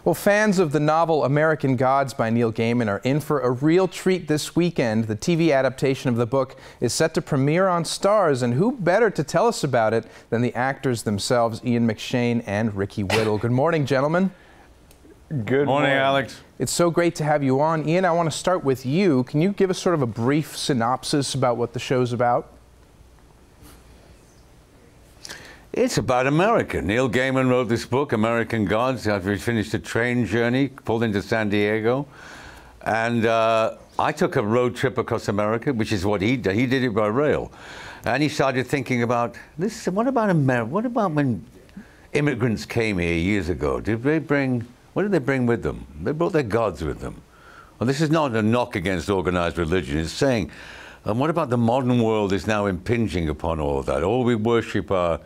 Well, fans of the novel American Gods by Neil Gaiman are in for a real treat this weekend. The TV adaptation of the book is set to premiere on Starz, and who better to tell us about it than the actors themselves, Ian McShane and Ricky Whittle. Good morning, gentlemen. Good morning, Alex. It's so great to have you on. Ian, I want to start with you. Can you give us sort of a brief synopsis about what the show's about? It's about America. Neil Gaiman wrote this book, American Gods, after he finished a train journey, pulled into San Diego. And I took a road trip across America, which is what he did. He did it by rail. And he started thinking about this. What about America? What about when immigrants came here years ago? What did they bring with them? They brought their gods with them. Well, this is not a knock against organized religion. It's saying, what about the modern world is now impinging upon all of that? All we worship are...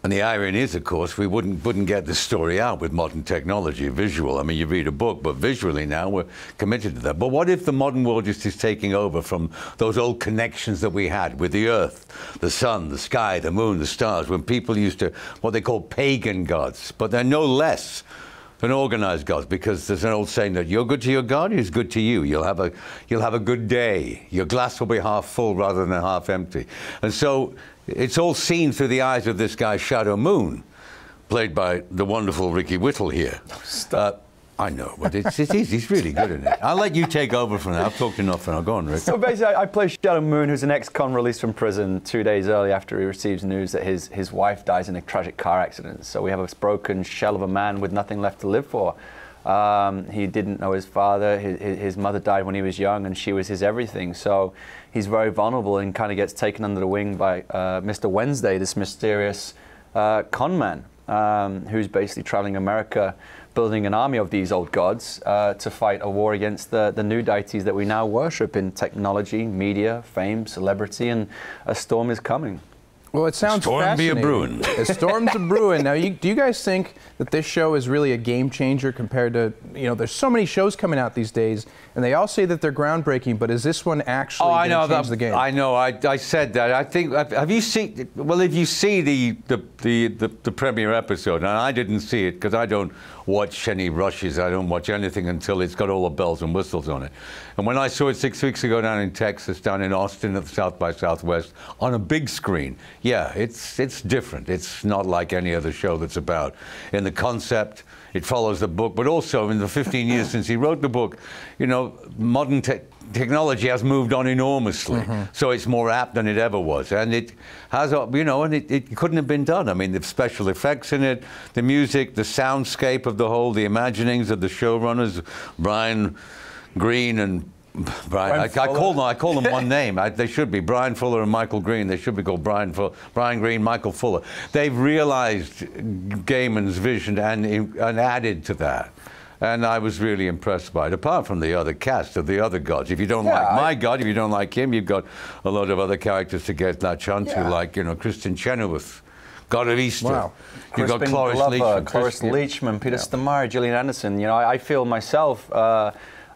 And the irony is, of course, we wouldn't get the story out with modern technology, visual. I mean, you read a book, but visually now we're committed to that. But what if the modern world just is taking over from those old connections that we had with the earth, the sun, the sky, the moon, the stars, when people used to, what they call pagan gods, but they're no less than organized gods, because there's an old saying that you're good to your God, he's good to you. You'll have a good day. Your glass will be half full rather than half empty. And so it's all seen through the eyes of this guy, Shadow Moon, played by the wonderful Ricky Whittle here. I know, but he's really good in it. I'll let you take over from that. I've talked enough now. Go on, Rick. So basically, I play Shadow Moon, who's an ex-con released from prison 2 days early after he receives news that his wife dies in a tragic car accident. So we have a broken shell of a man with nothing left to live for. He didn't know his father. His mother died when he was young, and she was his everything. So he's very vulnerable and kind of gets taken under the wing by Mr. Wednesday, this mysterious con man, who's basically traveling America, building an army of these old gods to fight a war against the new deities that we now worship in technology, media, fame, celebrity, and a storm is coming. Well, it sounds fascinating. Storm be a-brewing. A storm's a-brewing. Now, do you guys think that this show is really a game changer compared to, there's so many shows coming out these days, and they all say that they're groundbreaking, but is this one actually going to change the game? I know. I said that. I think. Have you seen? Well, if you see the premiere episode, and I didn't see it because I don't watch any rushes. I don't watch anything until it's got all the bells and whistles on it. And when I saw it 6 weeks ago down in Texas, down in Austin at the South by Southwest, on a big screen, yeah, it's different. It's not like any other show that's about. In the concept, it follows the book, but also in the 15 years since he wrote the book, modern technology has moved on enormously. So it's more apt than it ever was. And it has, and it couldn't have been done. I mean, the special effects in it, the music, the soundscape of the whole, the imaginings of the showrunners, Brian Green and Brian. I call them one name. They should be Brian Fuller and Michael Green. They should be called Brian Green, Michael Fuller. They've realized Gaiman's vision and added to that. And I was really impressed by it, apart from the other cast of the other gods. If you don't like my god, if you don't like him, you've got a lot of other characters to get latch onto, like, Kristen Chenoweth, God of Easter. Wow. You've got Cloris Leachman, Peter Stormare, Gillian Anderson. I feel myself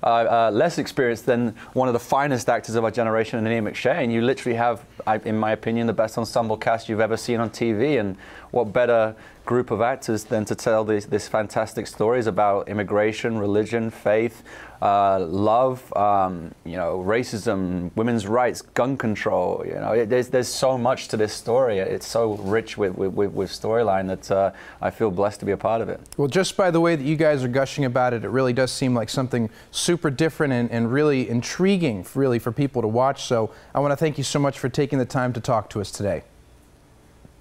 less experienced than one of the finest actors of our generation, Ian McShane. You literally have, in my opinion, the best ensemble cast you've ever seen on TV, and what better group of actors than to tell these fantastic stories about immigration, religion, faith, love, racism, women's rights, gun control. There's so much to this story. It's so rich with storyline that I feel blessed to be a part of it. Well, just by the way that you guys are gushing about it, it really does seem like something super different and really intriguing, really, for people to watch. So I want to thank you so much for taking the time to talk to us today.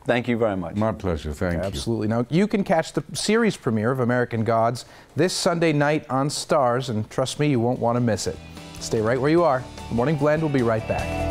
Thank you very much. My pleasure. Thank you. Absolutely. Now, you can catch the series premiere of American Gods this Sunday night on Starz, and trust me, you won't want to miss it. Stay right where you are. The Morning Blend will be right back.